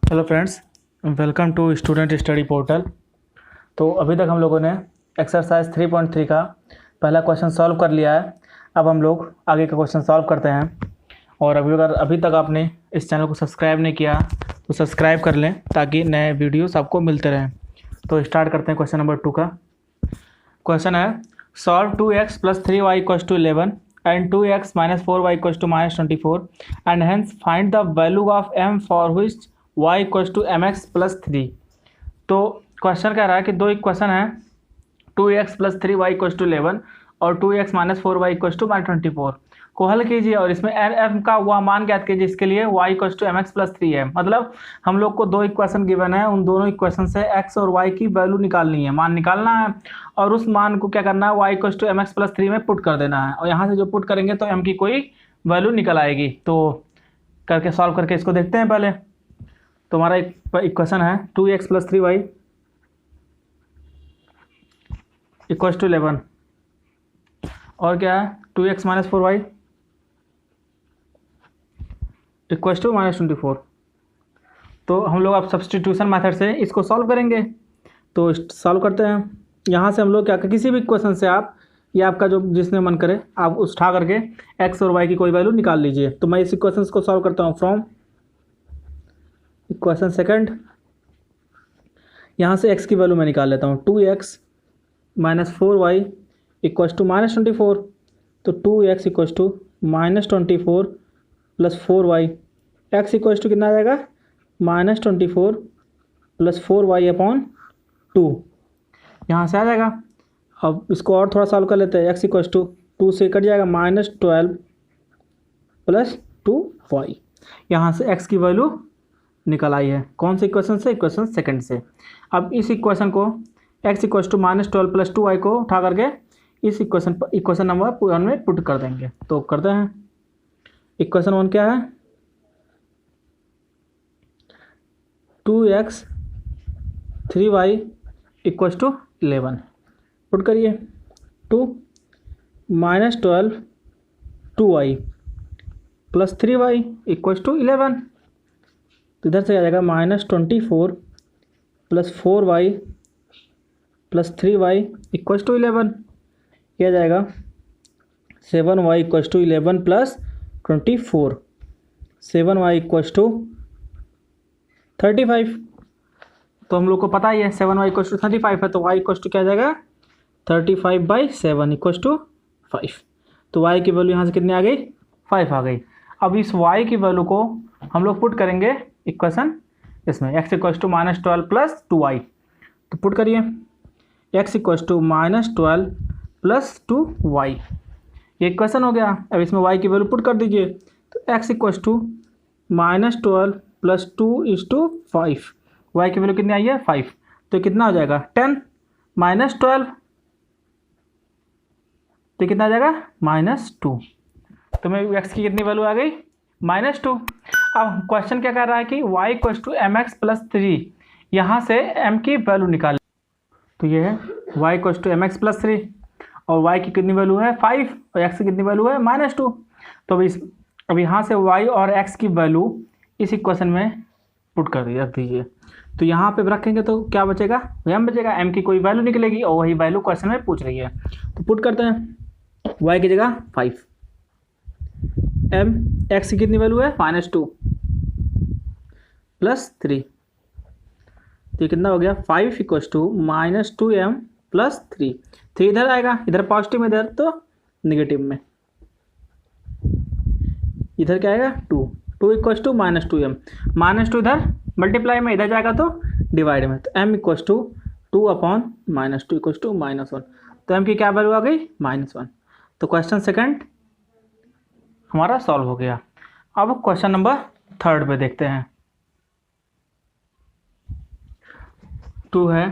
Hello friends, welcome to student study portal. तो अभी तक हम लोगों ने एक्सरसाइज 3.3 का पहला क्वेश्चन सॉल्व कर लिया है। अब हम लोग आगे का क्वेश्चन सॉल्व करते हैं। और अभी तक आपने इस चैनल को सब्सक्राइब नहीं किया तो सब्सक्राइब कर लें ताकि नए वीडियोस आपको मिलते रहें। तो स्टार्ट करते हैं क्वेश्चन नंबर 2 का। क्वेश्चन है solve 2x + 3y = 11 and 2x - 4y = -24 and hence find the value of m for which y = mx + 3। तो क्वेश्चन कह रहा है कि दो इक्वेशन है 2x + 3y = 11 और 2x - 4y = -24 को हल कीजिए और इसमें m का वह मान ज्ञात कीजिए जिसके लिए y = mx + 3 है। मतलब हम लोग को दो इक्वेशन गिवन है, उन दोनों इक्वेशन से x और y की वैल्यू निकालनी है, मान निकालना है और उस मान को क्या करना है y = mx + 3 में पुट कर देना है और यहाँ से जो पुट करेंगे तो m की कोई वैल्यू निकल आएगी। तो करके सॉल्व करके इसको देखते हैं। पहले तो हमारा इक्वेशन है 2x + 3y = 11 और क्या है 2x - 4y = -24। तो हम लोग अब सब्स्टिट्यूशन मेथड से इसको सॉल्व करेंगे। तो सॉल्व करते हैं। यहाँ से हम लोग क्या किसी भी इक्वेशन से आप या आपका जो जिसमें मन करे आप उठा करके x और y की कोई वैल्यू निकाल लीजिए। तो मैं इस इक्वेशन को सॉल्व करता हूँ फ्रॉम इक्वेशन सेकंड। यहाँ से x की वैल्यू मैं निकाल लेता हूँ 2x - 4y = -24। तो 2x = -24 + 4y x = कितना आ जाएगा -24 + 4y/2 यहाँ से आ जाएगा। अब इसको और थोड़ा सॉल्व कर लेते हैं। x = 2 से कट जाएगा -12 + 2y। यहाँ से x की वैल्यू निकल आई है। कौन से इक्वेशन से? इक्वेशन सेकंड से। अब इस इक्वेशन को x = -12 + 2y को उठा करके इस इक्वेशन नंबर 1 में पुट कर देंगे। तो करते हैं। इक्वेशन 1 क्या है 2x 3y = 11 पुट करिए 2 -12 2y + 3y = 11। तो इधर से आ जाएगा -24 + 4y + 3y = 11। किया जाएगा 7y = 11 + 24 7y = 35। तो हम लोग को पता ही है 7y = 35 है तो y = क्या आ जाएगा 35/7 = 5। तो y की वैल्यू यहाँ से कितनी आ गई 5 आ गई। अब इस y की वैल्यू को हम लोग पुट करेंगे इक्वेशन इसमें x = -12 + 2y। तो पुट करिए x = -12 + 2y ये इक्वेशन हो गया। अब इसमें y की वैल्यू पुट कर दीजिए। तो x = -12 + 2 = 5 y की वैल्यू कितनी आई है 5। तो कितना हो जाएगा 10 - 12 तो कितना आ जाएगा -2। तो मैं x की कितनी वैल्यू आ गई -2। अब क्वेश्चन क्या कर रहा है कि y = mx + 3 यहाँ से m की वैल्यू निकाल। तो ये है y = mx + 3 और y की कितनी वैल्यू है 5 और x की कितनी वैल्यू है -2। तो अब यहाँ से y और x की वैल्यू इस इक्वेशन में पुट कर रख दीजिए। तो यहाँ पे रखेंगे तो क्या बचेगा m बचेगा, m की कोई वैल्यू निकलेगी और वही वैल्यू क्वेश्चन में पूछ रही है। तो पुट करते हैं y की जगह 5 m x की कितनी वैल्यू है -2 + 3। तो ये कितना हो गया 5 = -2m + 3। 3 इधर आएगा, इधर पॉजिटिव में इधर तो नेगेटिव में। इधर क्या आएगा 2 = -2m -2 इधर मल्टीप्लाई में, इधर जाएगा तो डिवाइड में। तो m = 2/-2 = -1। तो m की क्या वैल्यू आ गई -1। तो क्वेश्चन सेकंड हमारा सॉल्व हो गया। अब क्वेश्चन नंबर 3 पे देखते हैं। 2 है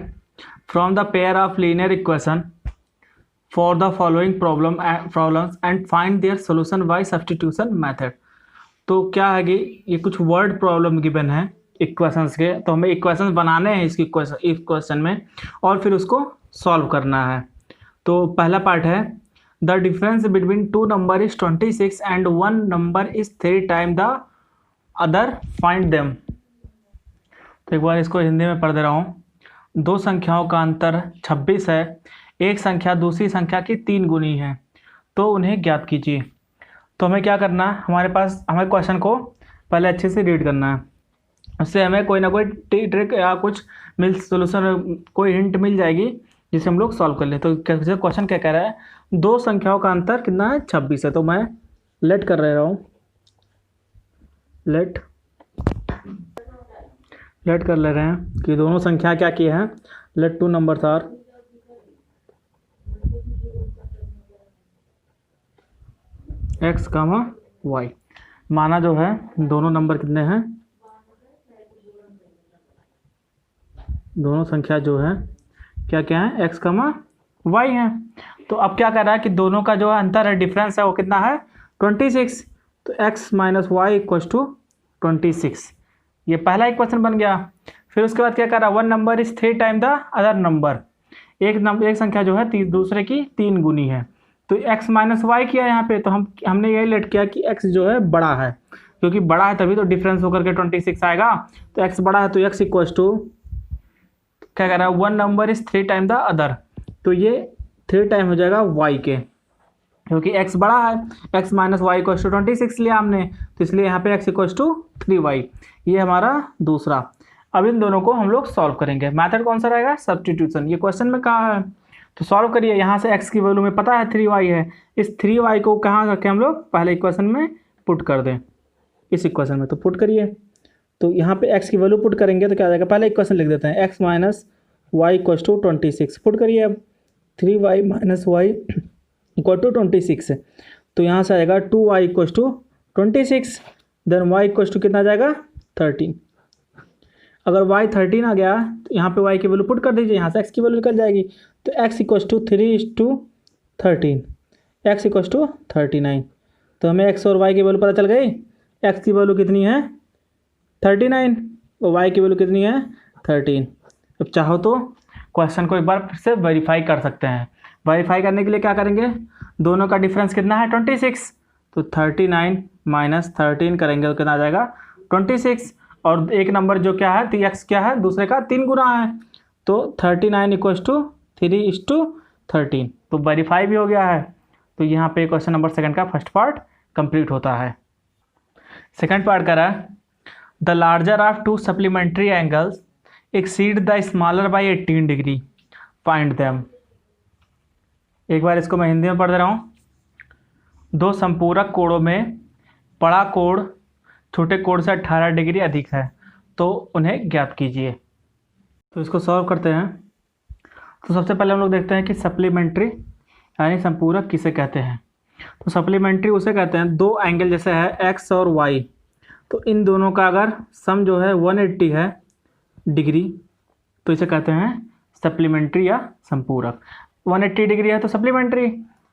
from the pair of linear equation for the following problems and find their solution bye substitution method. तो क्या है कि ये कुछ वर्ड प्रॉब्लम गिवन है इक्वेशंस के, तो हमें इक्वेशंस बनाने हैं इस क्वेश्चन में और फिर उसको सॉल्व करना है। तो पहला पार्ट है the difference between 2 number is 26 and 1 number is 3 time the other, find them. एक बार इसको हिंदी में पढ़ दे रहा हूँ। दो संख्याओं का अंतर 26 है, एक संख्या दूसरी संख्या की 3 गुनी है, तो उन्हें ज्ञात कीजिए। तो हमें क्या करना है, हमें क्वेश्चन को पहले अच्छे से रीड करना है, उससे हमें कोई ना कोई ट्रिक या कुछ सोल्यूशन, कोई हिंट मिल जाएगी जिसे हम लोग सॉल्व कर ले। तो क्वेश्चन क्या कह रहा है, दो संख्याओं का अंतर कितना है, 26 है। तो मैं लेट कर रहा हूँ, लेट कर ले रहे हैं कि दोनों संख्या क्या की है। Let two numbers are x, y। माना जो है दोनों नंबर कितने हैं, दोनों संख्या जो है क्या क्या है, x, y है। तो अब क्या कर रहा है कि दोनों का जो अंतर है, डिफरेंस है, वो कितना है, 26। तो x minus y equals to 26। ये पहला इक्वेशन बन गया। फिर उसके बाद क्या कर रहा है, one number is 3 time the other number. एक संख्या जो है दूसरे की 3 गुनी है। तो x माइनस वाई किया यहाँ पे, तो हमने यही लेट किया कि x जो है बड़ा है, क्योंकि बड़ा है तभी तो डिफरेंस होकर के 26 आएगा। तो x बड़ा है तो x इक्वल्स टू क्या कर रहा है, one number is 3 time the other. तो ये 3 टाइम हो जाएगा y के, क्योंकि x बड़ा है। x minus y equals to 26 लिया हमने, तो इसलिए यहाँ पे x इक्वल्स टू 3y। ये हमारा दूसरा। अब इन दोनों को हम लोग सॉल्व करेंगे। मेथड कौन सा रहेगा, सब्स्टिट्यूशन। ये क्वेश्चन में कहा है, तो सॉल्व करिए। यहाँ से x की वैल्यू में पता है 3y है, इस 3y को कहाँ करके हम लोग पहले इक्वेशन में पुट कर दें, इस इक्वेशन में। तो पुट करिए, तो यहाँ पे x की वैल्यू पुट करेंगे तो क्या आ जाएगा, पहले इक्वेशन लिख देते हैं, x minus y equal to 26। Put करिए अब, 3y minus y equal to 26। तो यहाँ से आ जाएगा 2y equal to 26, then y equal to कितना आ जाएगा, 13। अगर y 13 आ गया तो यहाँ पे y की वैल्यू पुट कर दीजिए, यहाँ से x की वैल्यू निकल जाएगी। तो x equal to 3:13, x equal to 39। तो हमें x और y की वैल्यू पता चल गई। x की वैल्यू कितनी है, 39, और y की वैल्यू कितनी है, 13। अब चाहो तो क्वेश्चन को एक बार फिर से वेरीफाई कर सकते हैं। वेरीफाई करने के लिए क्या करेंगे, दोनों का डिफरेंस कितना है, 26। तो 39 माइनस 13 करेंगे तो कितना आ जाएगा, 26। और एक नंबर जो क्या है, x क्या है, दूसरे का 3 गुना है। तो 39 इक्वल्स टू 3:13। तो वेरीफाई भी हो गया है। तो यहाँ पे क्वेश्चन नंबर सेकंड का फर्स्ट पार्ट कंप्लीट होता है। सेकंड पार्ट कह रहा है, the larger of to supplementary angles exceed the smaller by 18 degree, find them. एक बार इसको मैं हिंदी में पढ़ दे रहा हूँ। दो संपूरक कोणों में बड़ा कोण छोटे कोण से 18 डिग्री अधिक है, तो उन्हें ज्ञात कीजिए। तो इसको सॉल्व करते हैं। तो सबसे पहले हम लोग देखते हैं कि सप्लीमेंट्री यानी संपूरक किसे कहते हैं। तो सप्लीमेंट्री उसे कहते हैं, दो एंगल जैसे है x और y, तो इन दोनों का अगर सम जो है 180 है डिग्री, तो इसे कहते हैं सप्लीमेंट्री या संपूरक। 180 डिग्री है तो सप्लीमेंट्री,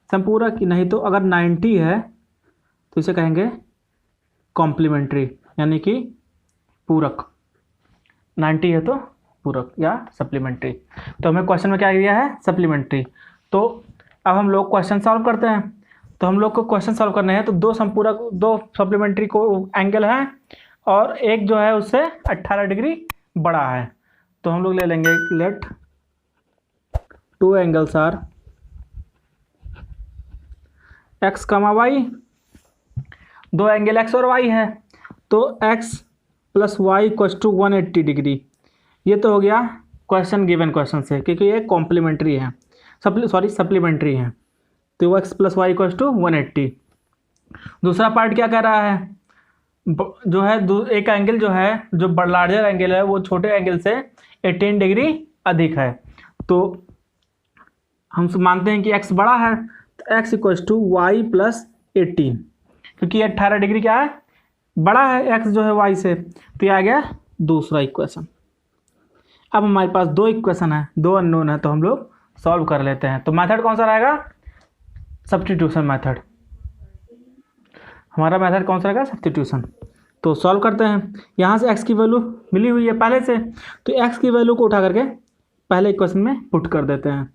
संपूरक। नहीं तो अगर 90 है तो इसे कहेंगे कॉम्प्लीमेंट्री यानी कि पूरक। 90 है तो पूरक या सप्लीमेंट्री। तो हमें क्वेश्चन में क्या दिया है, सप्लीमेंट्री। तो अब हम लोग क्वेश्चन सॉल्व करते हैं। तो हम लोग को क्वेश्चन सॉल्व करने हैं, तो दो संपूरक, दो सप्लीमेंट्री को एंगल है और एक जो है उससे 18 डिग्री बड़ा है। तो हम लोग ले लेंगे, let two angles are x, y। दो एंगल x और y है, तो x plus y equals to 180 degree. ये तो हो गया क्वेश्चन गिवन क्वेश्चन से, क्योंकि ये कॉम्प्लीमेंट्री है, सप्लीमेंट्री है। तो x plus y equals to 180। दूसरा पार्ट क्या कह रहा है, जो है एक एंगल जो है, जो लार्जर एंगल है, वो छोटे एंगल से 18 डिग्री अधिक है। तो हम मानते हैं कि x बड़ा है, तो x equals to y plus 18, क्योंकि ये 18 डिग्री क्या है, बड़ा है x जो है y से। तो ये आ गया दूसरा इक्वेशन। अब हमारे पास दो इक्वेशन है, दो अननोन है, तो हम लोग सॉल्व कर लेते हैं। तो मेथड कौन सा रहेगा, सब्स्टिट्यूशन मेथड। हमारा मेथड कौन सा रहेगा, सब्स्टिट्यूशन। तो सॉल्व करते हैं। यहाँ से x की वैल्यू मिली हुई है पहले से, तो x की वैल्यू को उठा करके पहले इक्वेशन में पुट कर देते हैं।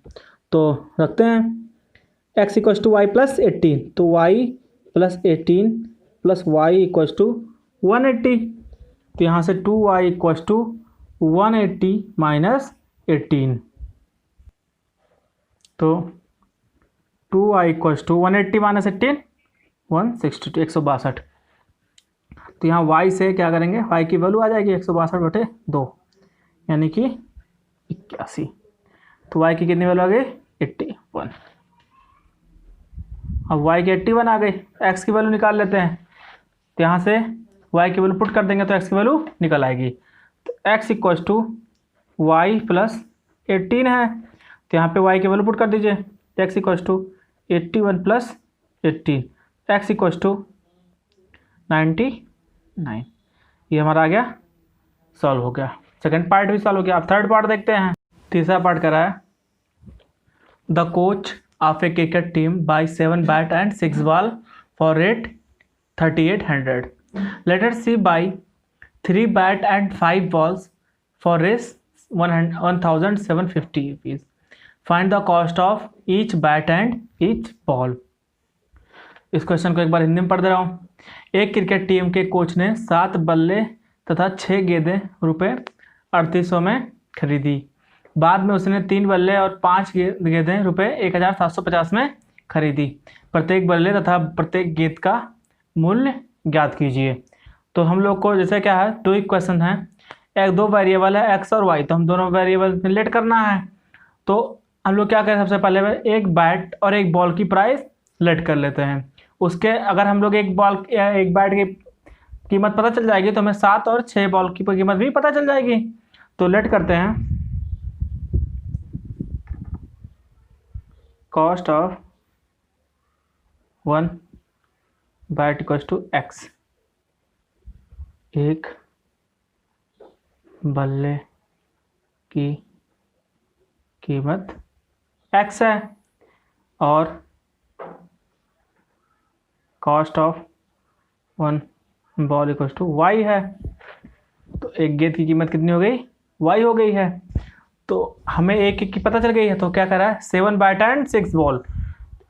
तो रखते हैं x equals to y plus 18, तो y plus 18 plus y equals to 180। तो यहाँ से 2y इक्वल्स टू 180 माइनस 18, तो 2y इक्वल्स टू 180 माइनस 18 162 162। तो यहाँ y से क्या करेंगे, y की वैल्यू आ जाएगी 162/2 यानी कि 81। तो y की कितनी वैल्यू आ गई 81। अब y की 81 आ गई, x की वैल्यू निकाल लेते हैं। तो यहाँ से y की वैल्यू पुट कर देंगे तो x की वैल्यू निकल आएगी। तो x equals to y plus 18 है, तो यहाँ पे y की वैल्यू पुट कर दीजिए। x equals to 81 plus 18, x equals to 99। ये हमारा आ गया, सॉल्व हो गया। सेकंड पार्ट भी सॉल्व हो गया। अब थर्ड पार्ट देखते हैं। तीसरा पार्ट करा है, the coach of a cricket team by 7 bat and 6 ball for rate 3800। Later she by 3 bat and 5 balls for race 1750 rupees. Find the cost of each bat and each ball. इस question को एक बार हिंदी में पढ़ दे रहा हूँ। एक cricket team के coach ने 7 बल्ले तथा 6 गेंदें रुपये 3800 में खरीदी। बाद में उसने 3 बल्ले और 5 गेंदें रुपये 1750 में खरीदी। प्रत्येक बल्ले तथा प्रत्येक गेंद का मूल्य ज्ञात कीजिए। तो हम लोग को जैसे क्या है, दो इक्वेशन है, एक दो वेरिएबल है एक्स और वाई, तो हम दोनों वेरिएबल में लेट करना है। तो हम लोग क्या करें, सबसे पहले एक बैट और एक बॉल की प्राइस लेट कर लेते हैं। उसके अगर हम लोग एक बैट की कीमत पता चल जाएगी तो हमें 7 और 6 बॉल की कीमत भी पता चल जाएगी। तो लेट करते हैं, cost of 1 bat equals to x. एक बल्ले की कीमत एक्स है और cost of 1 ball equals to y है। तो एक गेंद की कीमत कितनी हो गई, वाई हो गई है। तो हमें एक की पता चल गई है, तो क्या करा है, 7 बैट एंड 6 बॉल।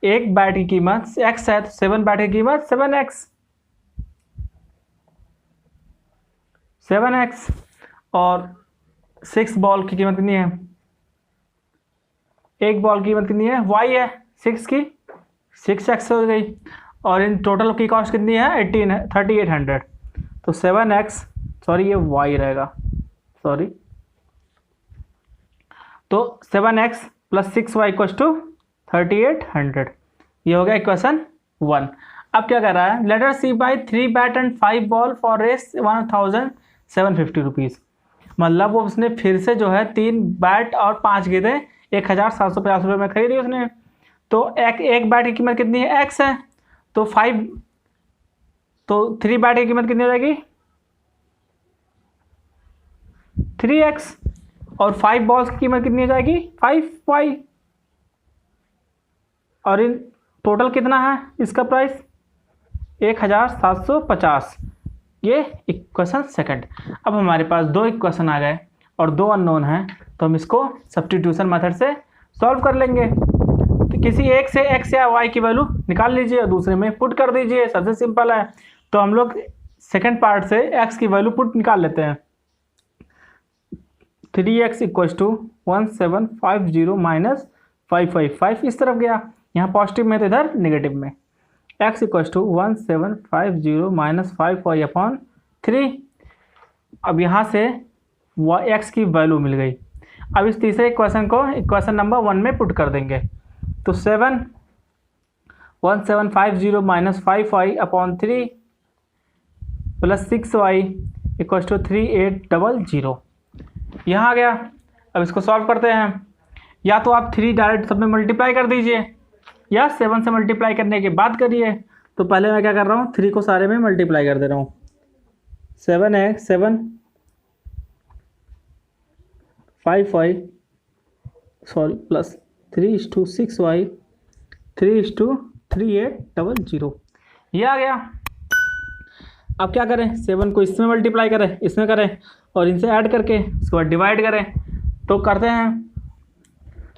एक बैट की कीमत x है तो 7 बैट की कीमत 7x और 6 बॉल की कीमत कितनी है, एक बॉल की कीमत कितनी है, y है 6 की 6x हो गई। और इन टोटल की कॉस्ट कितनी है 18 है 3800। तो 7x, सॉरी ये y रहेगा, सॉरी। तो 7x plus 6y equals to 3800। ये हो गया इक्वेशन 1। अब क्या कर रहा है, later she by 3 bat and 5 ball for Rs 1750 rupees. मतलब वो उसने फिर से जो है 3 बैट और 5 गेंदें 1750 रुपये में खरीदी उसने। तो एक बैट की कीमत कितनी है, x है। तो 3 बैट की कीमत कितनी हो जाएगी 3x और 5 बॉल्स की कीमत कितनी हो जाएगी 5y। और इन टोटल कितना है इसका प्राइस 1750। ये इक्वेशन सेकंड। अब हमारे पास 2 इक्वेशन आ गए और 2 अननोन हैं, तो हम इसको सब्स्टिट्यूशन मेथड से सॉल्व कर लेंगे। तो किसी एक से x या y की वैल्यू निकाल लीजिए और दूसरे में पुट कर दीजिए, सबसे सिंपल है। तो हम लोग सेकंड पार्ट से x की वैल्यू पुट निकाल लेते हैं। 3x इक्वल्स टू 1750 माइनस 555 इस तरफ गया, यहाँ पॉजिटिव में तो इधर नेगेटिव में। x equals to 1750 minus 5y upon 3। अब यहाँ से x की वैल्यू मिल गई। अब इस तीसरे इक्वेशन को इक्वेशन नंबर 1 में पुट कर देंगे। तो 1750 minus 5y upon 3 plus 6y equals to 3800 यहाँ आ गया। अब इसको सॉल्व करते हैं। या तो आप 3 डायरेक्ट सब में मल्टीप्लाई कर दीजिए या 7 से मल्टीप्लाई करने के बाद करिए। तो पहले मैं क्या कर रहा हूँ, 3 को सारे में मल्टीप्लाई कर दे रहा हूँ। 7 5y सॉरी प्लस 3:6y 3:3800 ये आ गया। अब क्या करें, 7 को इसमें मल्टीप्लाई करें, इसमें करें और इनसे ऐड करके उसके बाद डिवाइड करें। तो करते हैं,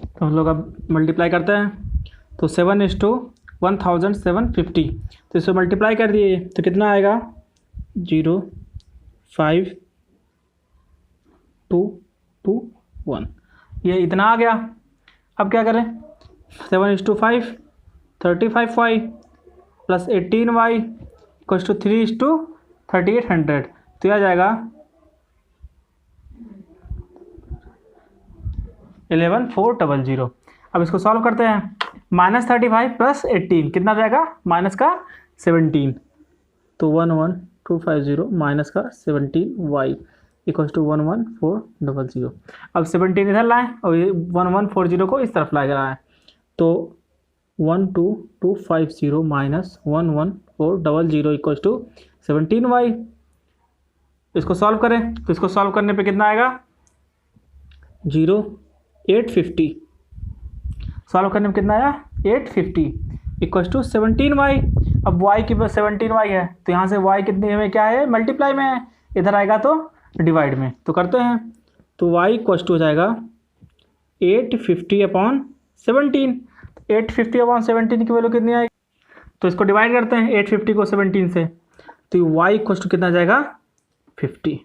तो हम लोग अब मल्टीप्लाई करते हैं। तो 7:1750, तो इसको मल्टीप्लाई कर दिए तो कितना आएगा 0 5 2 2 1, ये इतना आ गया। अब क्या करें, 7:5 35y plus 18y equals to 3:3800, तो यह आ जाएगा 11400। अब इसको सॉल्व करते हैं। -35 प्लस 18 कितना जाएगा, माइनस का 17, तो 11250 माइनस का 17y इक्वल्स टू 11400। अब 17 इधर लाएं और ये 1140 को इस तरफ लाया है, तो 12250 माइनस 11400 इक्वल्स टू 17y। इसको सॉल्व करें, तो इसको सॉल्व करने पे कितना आएगा, 850। सॉल्व करने में कितना आया, 850 इक्वल्स टू 17y। अब y की 17y है, तो यहाँ से y कितने में क्या है, मल्टीप्लाई में है, इधर आएगा तो डिवाइड में, तो करते हैं। तो y इक्वल्स टू हो जाएगा 850/17। 850/17 की वैल्यू कितनी आएगी, तो इसको डिवाइड करते हैं 850 को 17 से, तो y इक्वल्स टू कितना जाएगा, 50।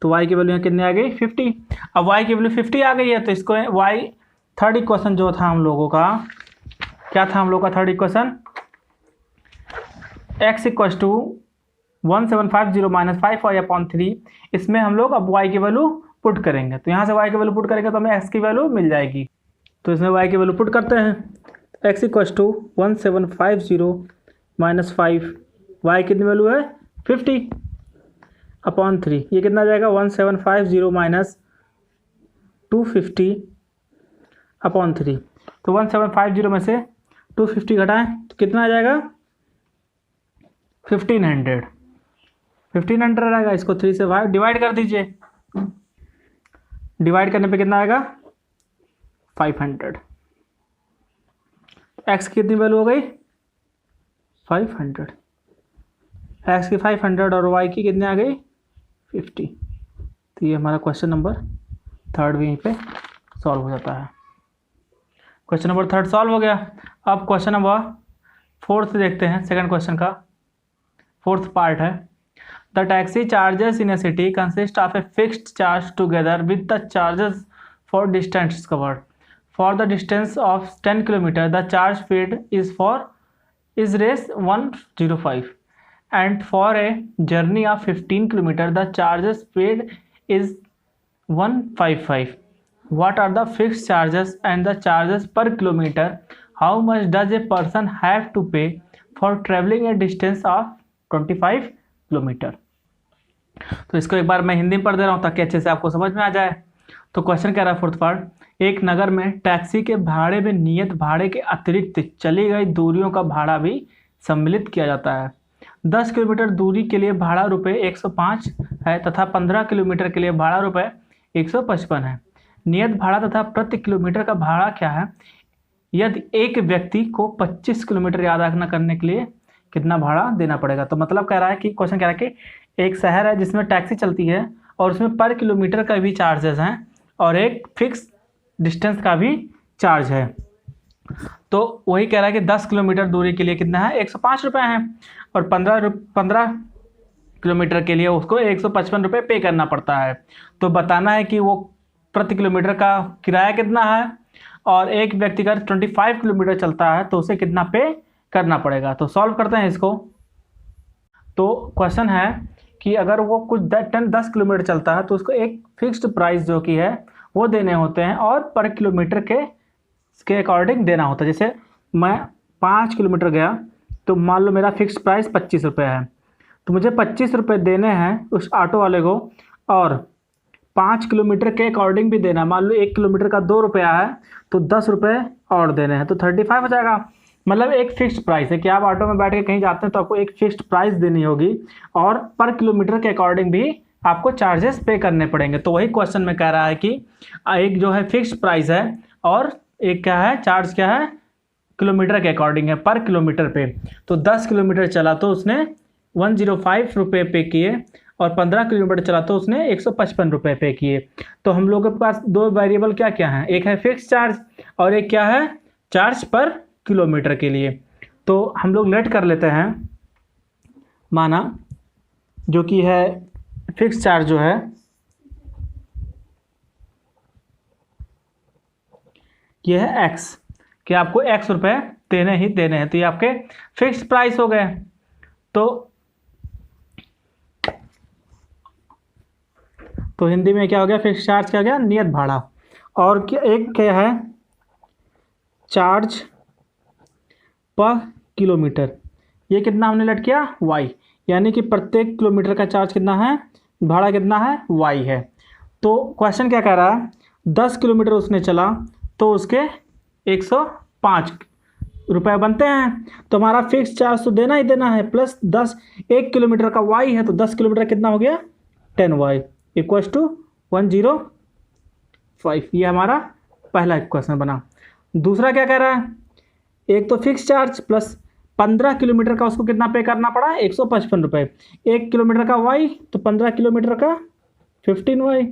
तो y की वैल्यू यहाँ कितनी आ गई, 50। अब y की वैल्यू 50 आ गई है, तो इसको y थर्ड इक्वेशन जो था हम लोगों का, क्या था हम लोग का third equation, x equals to 1750 minus 5y/3। इसमें हम लोग अब y की वैल्यू पुट करेंगे, तो यहाँ से y की वैल्यू पुट करेंगे तो हमें x की वैल्यू मिल जाएगी। तो इसमें y की वैल्यू पुट करते हैं। x equals to 1750 minus 5, y कितनी वैल्यू है, 50/3, ये कितना जाएगा, 1750 माइनस 250/3। तो 1750 में से 250 घटाएं तो कितना आ जाएगा, 1500 आएगा। इसको 3 से डिवाइड कर दीजिए, डिवाइड करने पे कितना आएगा, 500। x की कितनी वैल्यू हो गई, 500, x की 500 और y की कितनी आ गई, 50। तो ये हमारा क्वेश्चन नंबर थर्ड भी यहीं पे सॉल्व हो जाता है। क्वेश्चन नंबर थर्ड सॉल्व हो गया। अब क्वेश्चन नंबर फोर्थ देखते हैं, सेकंड क्वेश्चन का फोर्थ पार्ट है। The taxi charges in a city consist of a fixed charge together with the charges for distance covered. For the distance of 10 kilometre the charge paid is Rs 105 and for a journey of 15 kilometer the charges paid is 155. What are the fixed charges and the charges per kilometer? How much does a person have to pay for traveling a distance of 25 kilometer? तो इसको एक बार मैं हिंदी में पढ़ दे रहा हूँ ताकि अच्छे से आपको समझ में आ जाए। तो क्वेश्चन कह रहा है फोर्थ पार्ट, एक नगर में टैक्सी के भाड़े में नियत भाड़े के अतिरिक्त चली गई दूरियों का भाड़ा भी सम्मिलित किया जाता है। 10 किलोमीटर दूरी के लिए भाड़ा रुपये 105 है तथा 15 किलोमीटर के लिए भाड़ा रुपये 155 है। नियत भाड़ा तथा प्रति किलोमीटर का भाड़ा क्या है यदि एक व्यक्ति को 25 किलोमीटर यात्रा करने के लिए कितना भाड़ा देना पड़ेगा। तो मतलब कह रहा है कि क्वेश्चन कह रहा है कि एक शहर है जिसमें टैक्सी चलती है और उसमें पर किलोमीटर का भी चार्जेस हैं और एक फिक्स डिस्टेंस का भी चार्ज है। तो वही कह रहा है कि 10 किलोमीटर दूरी के लिए कितना है, 105 रुपये हैं और 15 किलोमीटर के लिए उसको 155 रुपये पे करना पड़ता है। तो बताना है कि वो प्रति किलोमीटर का किराया कितना है और एक व्यक्ति का 25 किलोमीटर चलता है तो उसे कितना पे करना पड़ेगा। तो सॉल्व करते हैं इसको। तो क्वेश्चन है कि अगर वो कुछ 10 किलोमीटर चलता है तो उसको एक फिक्स्ड प्राइस जो कि है वो देने होते हैं और पर किलोमीटर के अकॉर्डिंग देना होता है। जैसे मैं 5 किलोमीटर गया तो मान लो मेरा फिक्स्ड प्राइस 25 रुपये है, तो मुझे 25 रुपये देने हैं उस ऑटो वाले को और 5 किलोमीटर के अकॉर्डिंग भी देना है। मान लो 1 किलोमीटर का 2 रुपया है तो 10 रुपये और देने हैं, तो 35 हो जाएगा। मतलब एक फिक्स्ड प्राइस है कि आप ऑटो में बैठ के कहीं जाते हैं तो आपको एक फिक्स्ड प्राइस देनी होगी और पर किलोमीटर के अकॉर्डिंग भी आपको चार्जेस पे करने पड़ेंगे। तो वही क्वेश्चन में कह रहा है कि एक जो है फिक्स्ड प्राइस है और एक क्या है, चार्ज क्या है, किलोमीटर के अकॉर्डिंग है, पर किलोमीटर पे। तो 10 किलोमीटर चला तो उसने 105 रुपये पे किए और 15 किलोमीटर चला तो उसने 155 रुपये पे किए। तो हम लोगों के पास दो वेरिएबल क्या क्या हैं, एक है फिक्स चार्ज और एक क्या है, चार्ज पर किलोमीटर के लिए। तो हम लोग लेट कर लेते हैं, माना जो कि है फिक्स चार्ज जो है ये है एक्स, कि आपको एक्स रुपये देने ही देने हैं। तो ये आपके फिक्स प्राइस हो गए। तो हिंदी में क्या हो गया, फिक्स चार्ज क्या हो गया, नियत भाड़ा। और क्या एक क्या है, चार्ज पर किलोमीटर। ये कितना हमने लेट किया, वाई, यानी कि प्रत्येक किलोमीटर का चार्ज कितना है, भाड़ा कितना है, वाई है। तो क्वेश्चन क्या कह रहा है, 10 किलोमीटर उसने चला तो उसके 105 रुपये बनते हैं। तो हमारा फिक्स चार्ज तो देना ही देना है, प्लस 10, 1 किलोमीटर का वाई है, तो 10 किलोमीटर कितना हो गया, 10y इक्वल्स टू 105। ये हमारा पहला क्वेश्चन बना। दूसरा क्या कह रहा है, एक तो फिक्स चार्ज प्लस 15 किलोमीटर का उसको कितना पे करना पड़ा, 155 रुपये। 1 किलोमीटर का वाई तो 15 किलोमीटर का 15y।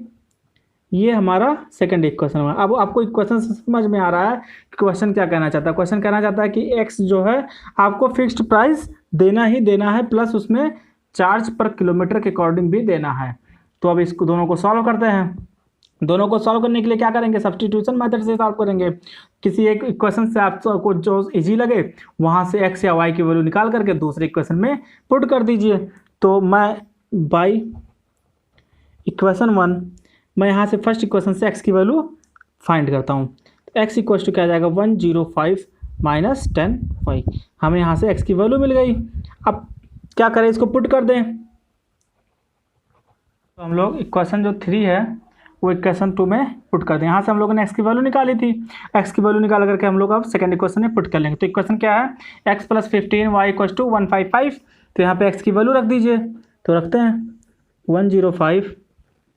ये हमारा सेकंड इक्वेशन हुआ। अब आपको इक्वेशन से समझ में आ रहा है कि क्वेश्चन क्या कहना चाहता है। क्वेश्चन कहना चाहता है कि एक्स जो है आपको फिक्स्ड प्राइस देना ही देना है, प्लस उसमें चार्ज पर किलोमीटर के अकॉर्डिंग भी देना है। तो अब इसको दोनों को सॉल्व करते हैं। दोनों को सॉल्व करने के लिए क्या करेंगे, सब्स्टिट्यूशन मेथड से सॉल्व करेंगे। किसी एक इक्वेशन से आपको जो इजी लगे वहाँ से एक्स या वाई की वैल्यू निकाल करके दूसरे इक्वेशन में पुट कर दीजिए। तो मैं बाई इक्वेशन 1 मैं यहाँ से फर्स्ट इक्वेशन से एक्स की वैल्यू फाइंड करता हूँ। तो एक्स इक्वल टू क्या आ जाएगा, 105 माइनस 10y। हमें यहाँ से एक्स की वैल्यू मिल गई। अब क्या करें, इसको पुट कर दें। तो हम लोग इक्वेशन जो 3 है वो इक्वेशन 2 में पुट कर दें। यहाँ से हम लोगों ने एक्स की वैल्यू निकाली थी, एक्स की वैल्यू निकाल करके हम लोग अब सेकंड इक्वेशन में पुट कर लेंगे। तो इक्वेशन क्या है, x plus 15y equal to 155। तो यहाँ पे एक्स की वैल्यू रख दीजिए। तो रखते हैं 105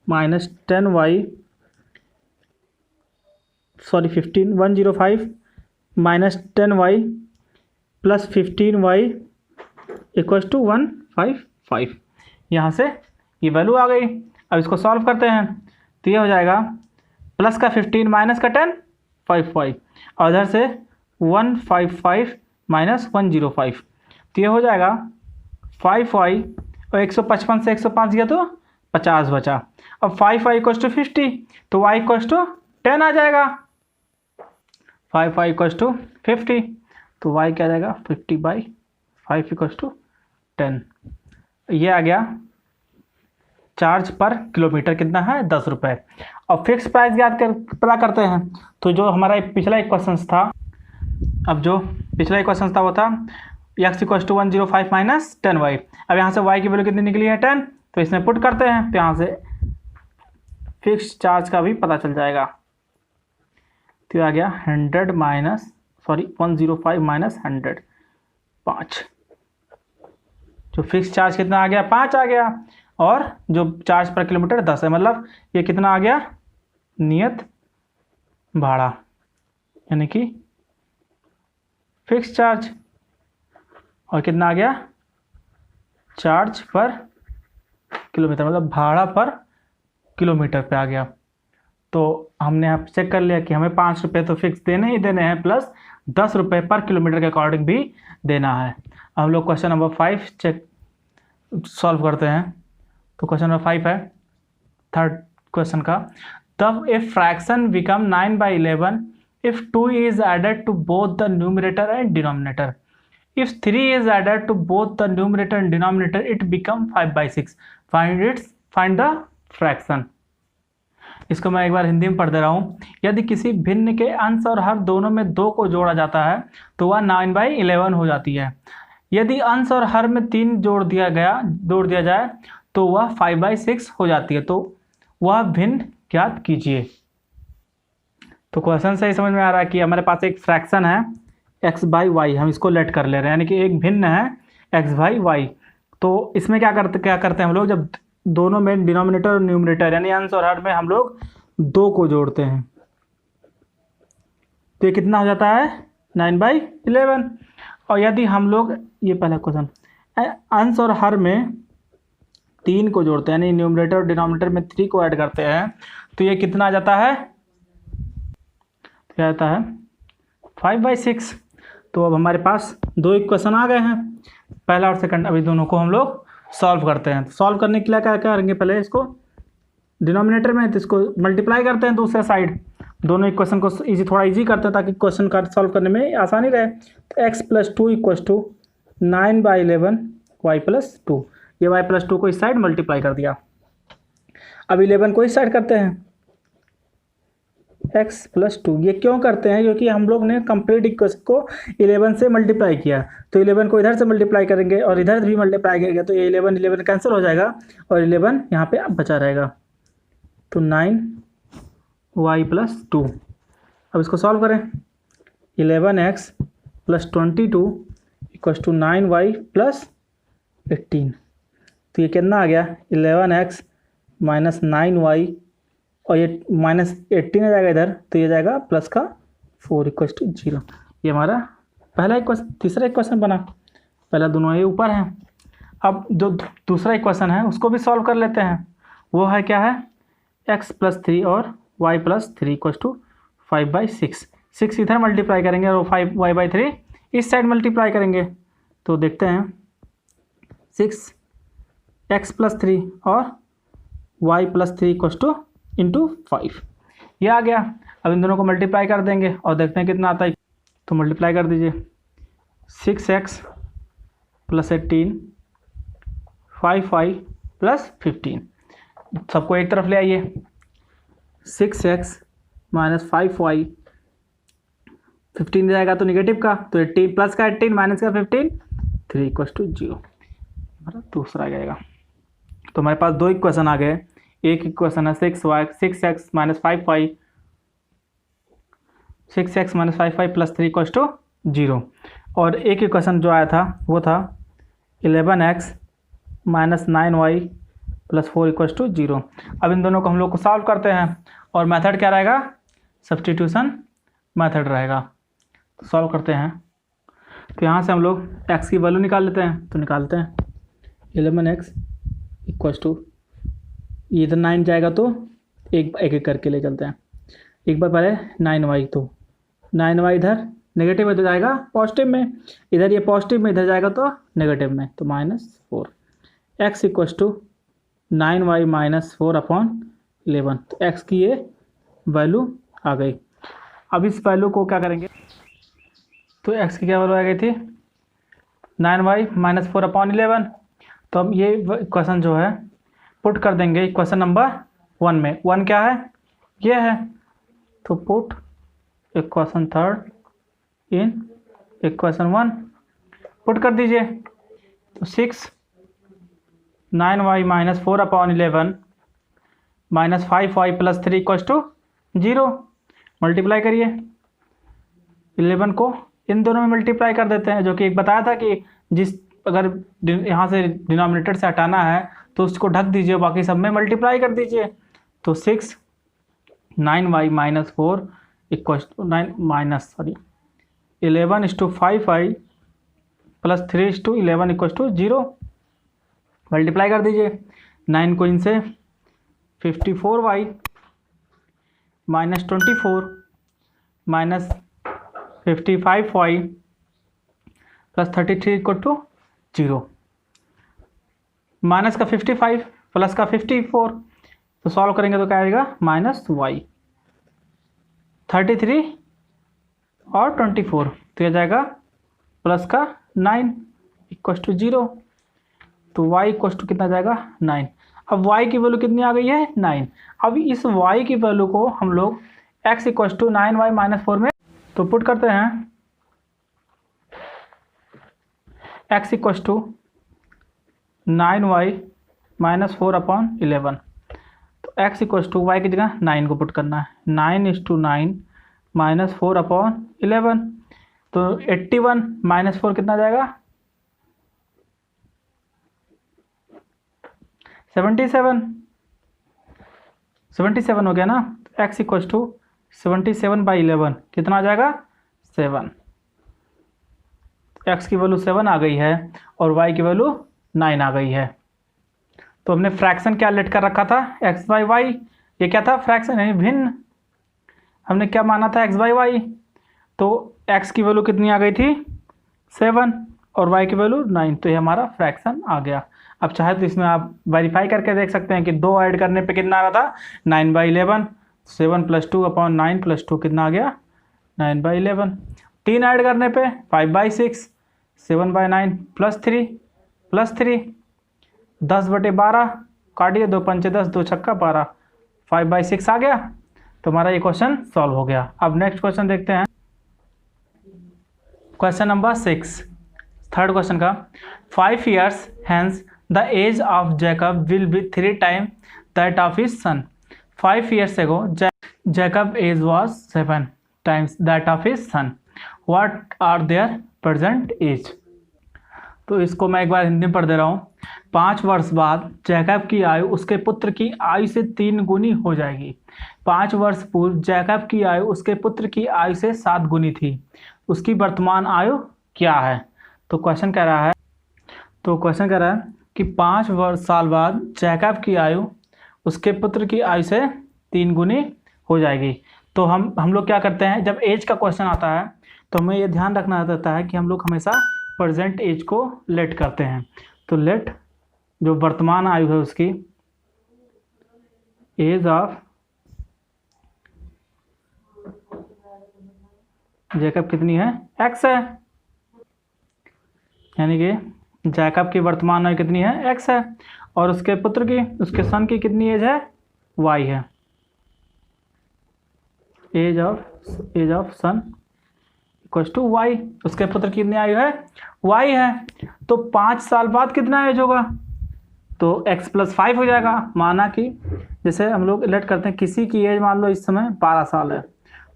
minus 10y, sorry 105 minus 10y plus 15y equal to 155। यहाँ से ये वैल्यू आ गई। अब इसको सॉल्व करते हैं। तो ये हो जाएगा प्लस का 15 माइनस का 10 5y, और इधर से 155 माइनस 105। तो ये हो जाएगा 5y, और 155 से 105 गया तो 50 बचा। अब 5y इक्वल टू 50, तो y इक्वल टू 10 आ जाएगा। 5y इक्वल टू 50, तो y क्या आ जाएगा, 50/5 इक्वल टू 10। ये आ गया चार्ज पर किलोमीटर कितना है, 10 रुपये। और फिक्स प्राइस पता करते हैं। तो जो हमारा पिछला इक्वेशन था, अब जो पिछला इक्वेशन था वो था x equal to 105 minus 10y। अब यहाँ से y की वैल्यू कितनी निकली है, 10। तो इसमें पुट करते हैं, तो यहाँ से फिक्स चार्ज का भी पता चल जाएगा। तो आ गया 105 माइनस 100, 5। जो फिक्स चार्ज कितना आ गया, 5 आ गया। और जो चार्ज पर किलोमीटर 10 है, मतलब ये कितना आ गया, नियत भाड़ा, यानी कि फिक्स चार्ज। और कितना आ गया, चार्ज पर किलोमीटर, मतलब भाड़ा पर किलोमीटर पे आ गया। तो हमने यहाँ चेक कर लिया कि हमें 5 रुपये तो फिक्स देने ही देने हैं, प्लस 10 रुपये पर किलोमीटर के अकॉर्डिंग भी देना है। हम लोग क्वेश्चन नंबर 5 सॉल्व करते हैं। तो क्वेश्चन नंबर 5 है थर्ड क्वेश्चन का, तब a fraction become 9/11 if 2 is added to both the numerator and denominator. If 3 is added to both the numerator and denominator it become 5/6। Find the fraction. इसको मैं एक बार हिंदी में पढ़ दे रहा हूँ। यदि किसी भिन्न के अंश और हर दोनों में 2 को जोड़ा जाता है तो वह 9/11 हो जाती है। यदि अंश और हर में 3 जोड़ दिया जाए तो वह 5/6 हो जाती है। तो वह भिन्न ज्ञात कीजिए। तो क्वेश्चन से ही समझ में आ रहा है कि हमारे पास एक फ्रैक्शन है x/y, हम इसको लेट कर ले रहे हैं, यानी कि एक भिन्न है x/y। तो इसमें क्या करते हैं हम लोग, जब दोनों में डिनोमिनेटर और न्यूमरेटर यानी अंश और हर में हम लोग 2 को जोड़ते हैं तो ये कितना हो जाता है, 9/11। और यदि हम लोग, ये पहला क्वेश्चन, अंश और हर में 3 को जोड़ते हैं, यानी न्यूमरेटर और डिनोमिनेटर में 3 को ऐड करते हैं, तो ये कितना आ जाता है, क्या आता है, 5/6। तो अब हमारे पास 2 इक्वेशन आ गए हैं, पहला और सेकंड। अभी दोनों को हम लोग सॉल्व करते हैं। सॉल्व करने के लिए क्या करेंगे, पहले इसको डिनोमिनेटर में तो इसको मल्टीप्लाई करते हैं दूसरे साइड। दोनों इक्वेशन को थोड़ा इजी करते हैं ताकि क्वेश्चन का सॉल्व करने में आसानी रहे। तो x+2 इक्वल्स टू 9/11 y+2, ये y+2 को इस साइड मल्टीप्लाई कर दिया। अब 11 को इस साइड करते हैं x+2, ये क्यों करते हैं? क्योंकि हम लोग ने कंप्लीट इक्वेशन को 11 से मल्टीप्लाई किया, तो 11 को इधर से मल्टीप्लाई करेंगे और इधर भी मल्टीप्लाई करेंगे, तो ये 11 कैंसिल हो जाएगा और 11 यहाँ पे बचा रहेगा, तो 9y+2। अब इसको सॉल्व करें, 11x + 22 इक्वल्स टू 9y+18, तो ये कितना आ गया 11x - 9y, और ये -18 आ जाएगा इधर, तो ये जाएगा +4 इक्वल्स टू 0। ये हमारा पहला इक्वेशन, तीसरा इक्वेशन बना। पहला दोनों ये ऊपर हैं। अब जो दूसरा इक्वेशन है उसको भी सॉल्व कर लेते हैं। वो है क्या है, x+3 और y+3 इक्वल्स टू 5/6। 6 इधर मल्टीप्लाई करेंगे और 5y/3 इस साइड मल्टीप्लाई करेंगे, तो देखते हैं 6x+3 और y+3 इक्वल्स टू × 5, ये आ गया। अब इन दोनों को मल्टीप्लाई कर देंगे और देखते हैं कितना आता है। तो मल्टीप्लाई कर दीजिए, 6x + 18 5y + 15, सबको एक तरफ ले आइए। 6x - 5y 15 जाएगा तो निगेटिव का, तो 18 प्लस का 18 माइनस का 15 3 इक्वल्स टू 0, हमारा दूसरा आ जाएगा। तो हमारे पास दो इक्वेशन आ गए। एक इक्वेशन है 6x - 5y + 3 इक्वल्स टू 0, और एक इक्वेशन जो आया था वो था 11x - 9y + 4 इक्वल्स टू 0। अब इन दोनों को हम लोग को सॉल्व करते हैं, और मेथड क्या रहेगा, सब्स्टिट्यूशन मेथड रहेगा। तो सॉल्व करते हैं, तो यहाँ से हम लोग x की वैल्यू निकाल लेते हैं। तो निकालते हैं 11x इक्वल्स टू, ये इधर 9 जाएगा तो एक एक करके ले चलते हैं। एक बार पहले 9y, तो 9y इधर नेगेटिव इधर जाएगा पॉजिटिव में, इधर ये पॉजिटिव में इधर जाएगा तो नेगेटिव में, तो -4। x इक्वल्स टू 9y - 4/11, तो x की ये वैल्यू आ गई। अब इस वैल्यू को क्या करेंगे, तो x की क्या वैल्यू आ गई थी 9y - 4/11। तो अब ये इक्वेशन जो है पुट कर देंगे इक्वेशन नंबर 1 में। 1 क्या है, ये है, तो put equation 3 in equation 1, put कर दीजिए। तो 6 9y - 4/11 -5y + 3 equals to 0, multiply करिए। 11 को इन दोनों में मल्टीप्लाई कर देते हैं, जो कि एक बताया था कि अगर यहाँ से डिनोमिनेटर से हटाना है तो उसको ढक दीजिए, बाकी सब में मल्टीप्लाई कर दीजिए। तो 6 9y - 4 equals to 11 = 5y + 3 = 11 equals to 0, multiply कर दीजिए। 9 को इनसे 54y - 24 - 55y + 33 equal to 0, minus का 55 प्लस का 54, तो सॉल्व करेंगे तो क्या आएगा -y। 33 और 24, तो यह जाएगा प्लस का 9 इक्वल्स टू 0, तो y इक्वल्स टू कितना जाएगा 9। अब y की वैल्यू कितनी आ गई है 9। अब इस y की वैल्यू को हम लोग x इक्वल्स टू 9y - 4 में तो पुट करते हैं। x इक्वल्स टू 9y - 4/11, तो x इक्वल्स टू y की जगह 9 को पुट करना है। 9 = 9 - 4/11, तो 81 - 4 कितना जाएगा 77 हो गया ना। तो x इक्वल्स टू 77/11 कितना आ जाएगा 7। x की वैल्यू 7 आ गई है और y की वैल्यू 9 आ गई है। तो हमने फ्रैक्शन क्या लेट कर रखा था x/y, ये क्या था फ्रैक्शन यानी भिन्न। हमने क्या माना था x/y, तो x की वैल्यू कितनी आ गई थी 7 और y की वैल्यू 9, तो ये हमारा फ्रैक्शन आ गया। अब चाहे तो इसमें आप वेरीफाई करके देख सकते हैं कि 2 ऐड करने पे कितना आ रहा था 9/11, 7 + 2 अपॉन 9 + 2 कितना आ गया 9/11। 3 ऐड करने पे 5/6, 7/9 +3 10/12 काटिए, 2 पंचे 10, 2 छक्का 12, 5/6 आ गया। तो हमारा ये क्वेश्चन सॉल्व हो गया। अब नेक्स्ट क्वेश्चन देखते हैं, क्वेश्चन नंबर 6, थर्ड क्वेश्चन का। 5 years hence the age of Jacob will be 3 times that of his son. 5 years ago Jacob age was 7 times that of his son. What are their present age? तो इसको मैं एक बार हिंदी में पढ़ दे रहा हूँ। 5 वर्ष बाद जैकब की आयु उसके पुत्र की आयु से 3 गुनी हो जाएगी। 5 वर्ष पूर्व जैकब की आयु उसके पुत्र की आयु से 7 गुनी थी। उसकी वर्तमान आयु क्या है? तो क्वेश्चन कह रहा है कि 5 साल बाद जैकब की आयु उसके पुत्र की आयु से 3 गुनी हो जाएगी। तो हम लोग क्या करते हैं, जब एज का क्वेश्चन आता है तो हमें ये ध्यान रखना रहता है कि हम लोग हमेशा प्रेजेंट एज को लेट करते हैं। तो लेट जो वर्तमान आयु है उसकी, एज ऑफ जैकब कितनी है, x है, यानी कि जैकब की वर्तमान आयु कितनी है, x है, और उसके पुत्र की, उसके सन की कितनी एज है, y है। Age of son equals to y, उसके पुत्र की कितनी आयु है, y है। तो 5 साल बाद कितना एज होगा, तो x + 5 हो जाएगा। माना कि जैसे हम लोग लेट करते हैं, किसी की एज मान लो इस समय 12 साल है,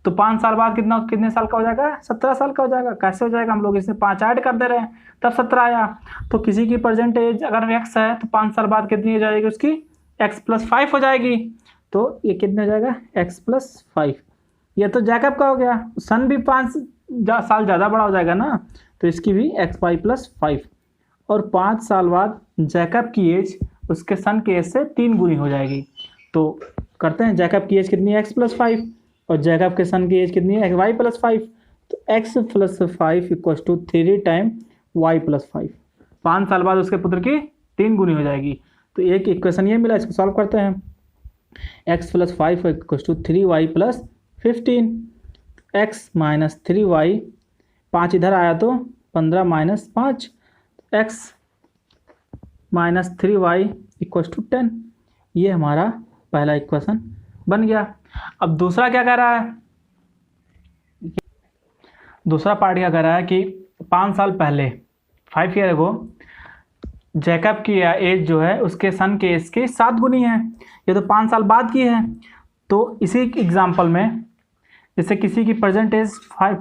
तो 5 साल बाद कितने साल का हो जाएगा, 17 साल का हो जाएगा। कैसे हो जाएगा, हम लोग इसमें 5 ऐड कर दे रहे हैं तब 17 आया। तो किसी की प्रेजेंट एज अगर x है तो 5 साल बाद कितनी हो जाएगी उसकी, x + 5 हो जाएगी। तो ये कितने हो जाएगा, x + 5। ये तो जैकब का हो गया, सन भी 5 साल ज़्यादा बड़ा हो जाएगा ना, तो इसकी भी xy + 5। और 5 साल बाद जैकब की एज उसके सन के एज से 3 गुनी हो जाएगी। तो करते हैं, जैकब की एज कितनी है, x + 5, और जैकब के सन की एज कितनी है, y + 5। तो x + 5 = 3 टाइम y + 5। 5 साल बाद उसके पुत्र की 3 गुनी हो जाएगी। तो एक इक्वेशन ये मिला, इसको सॉल्व करते हैं। x + 5 = 3y + 15, x - 3y, 5 इधर आया तो 15 - 5, x - 3y = 10। ये हमारा पहला इक्वेशन बन गया। अब दूसरा क्या कह रहा है, दूसरा पार्ट क्या कह रहा है कि 5 साल पहले 5 ईयर अगो जैकब की एज जो है उसके सन के एज की 7 गुनी है। ये तो 5 साल बाद की है। तो इसी एग्जाम्पल में जैसे किसी की प्रेजेंट एज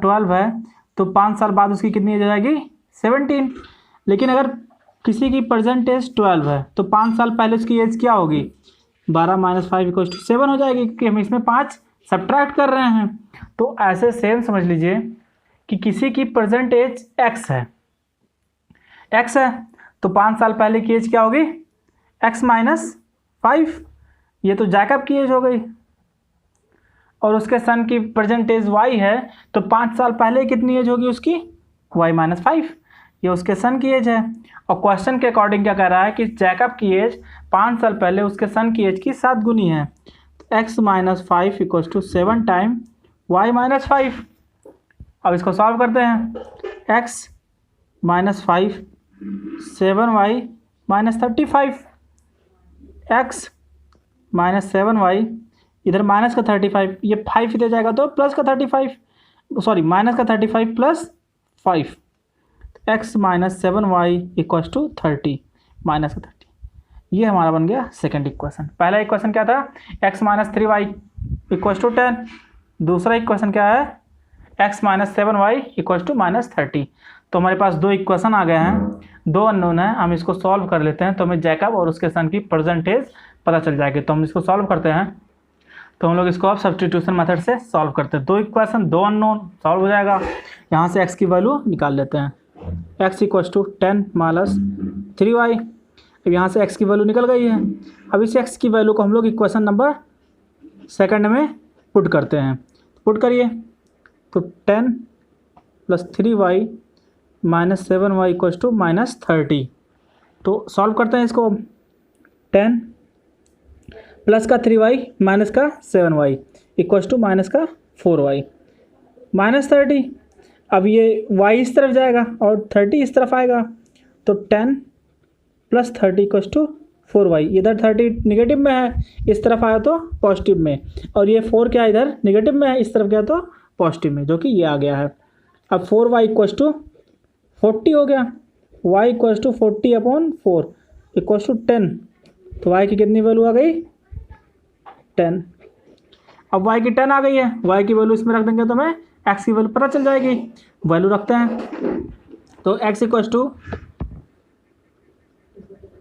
12 है, तो 5 साल बाद उसकी कितनी एज हो जाएगी, 17। लेकिन अगर किसी की प्रेजेंट एज 12 है तो 5 साल पहले उसकी एज क्या होगी, 12 - 5 = 7 हो जाएगी, क्योंकि हम इसमें 5 सब्ट्रैक्ट कर रहे हैं। तो ऐसे सेम समझ लीजिए कि किसी की प्रेजेंट एज x है, तो 5 साल पहले की एज क्या होगी, x - 5। ये तो जैकब की एज हो गई। और उसके सन की प्रेजेंट एज y है, तो 5 साल पहले कितनी एज होगी उसकी, y - 5। ये उसके सन की एज है। और क्वेश्चन के अकॉर्डिंग क्या कह रहा है कि जैकब की एज 5 साल पहले उसके सन की एज की 7 गुनी है। तो x - 5 = 7 टाइम y - 5। अब इसको सॉल्व करते हैं। x - 5 7y - 35, x - 7y, इधर माइनस का 35, ये 5 इधर जाएगा तो प्लस का 35, सॉरी माइनस का 35 + 5, x - 7y = 30 माइनस का 30। ये हमारा बन गया सेकंड इक्वेशन। पहला इक्वेशन क्या था, x - 3y = 10। दूसरा इक्वेशन क्या है, x - 7y = -30। तो हमारे पास 2 इक्वेशन आ गए हैं, 2 अननोन है। हम इसको सॉल्व कर लेते हैं तो हमें जैकब और उसके सन की प्रेजेंट एज पता चल जाएगी। तो हम इसको सॉल्व करते हैं। तो हम लोग इसको अब सब्स्टिट्यूशन मेथड से सॉल्व करते हैं। 2 इक्वेशन 2 अननोन, सॉल्व हो जाएगा। यहाँ से x की वैल्यू निकाल लेते हैं, x = 10 - 3y। अब यहाँ से x की वैल्यू निकल गई है। अब इस x की वैल्यू को हम लोग इक्वेशन नंबर सेकंड में पुट करते हैं। पुट करिए, तो 10 + 3y - 7y = -30। तो सॉल्व करते हैं इसको। 10 प्लस का 3y माइनस का 7y, इक्वल्स टू माइनस का 4y -30। अब ये y इस तरफ जाएगा और 30 इस तरफ आएगा, तो 10 + 30 = 4y। इधर 30 नेगेटिव में है, इस तरफ आया तो पॉजिटिव में, और ये 4 क्या इधर नेगेटिव में है, इस तरफ गया तो पॉजिटिव में, जो कि ये आ गया है। अब 4y = 40 हो गया, y = 40/4 = 10। तो y की कितनी वैल्यू आ गई? 10। अब y की 10 आ गई है, y की वैल्यू इसमें रख देंगे तो हमें x की वैल्यू पता चल जाएगी। वैल्यू रखते हैं, तो x =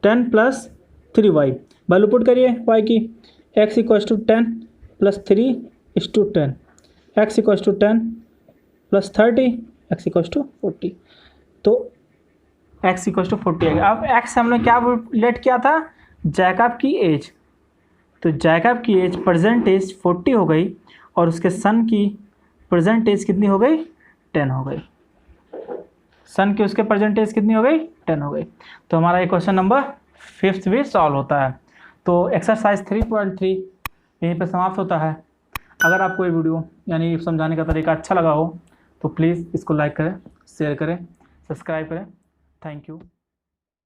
10 + 3y। वैल्यू पुट करिए y की, x = 10 + 3 = 10, x = 10 + 30, x = 40। तो x = 40 आ गया। अब x हमने क्या लेट किया था? जैकब की एज। तो जैकब की एज प्रेजेंट एज 40 हो गई, और उसके सन की प्रेजेंट एज कितनी हो गई? 10 हो गई। सन की उसके प्रेजेंट एज कितनी हो गई? 10 हो गई। तो हमारा ये क्वेश्चन नंबर 5th भी सॉल्व होता है। तो एक्सरसाइज 3.3 यहीं पे समाप्त होता है। अगर आपको ये वीडियो यानी समझाने का तरीका अच्छा लगा हो तो प्लीज़ इसको लाइक करें, शेयर करें, सब्सक्राइब करें। Thank you.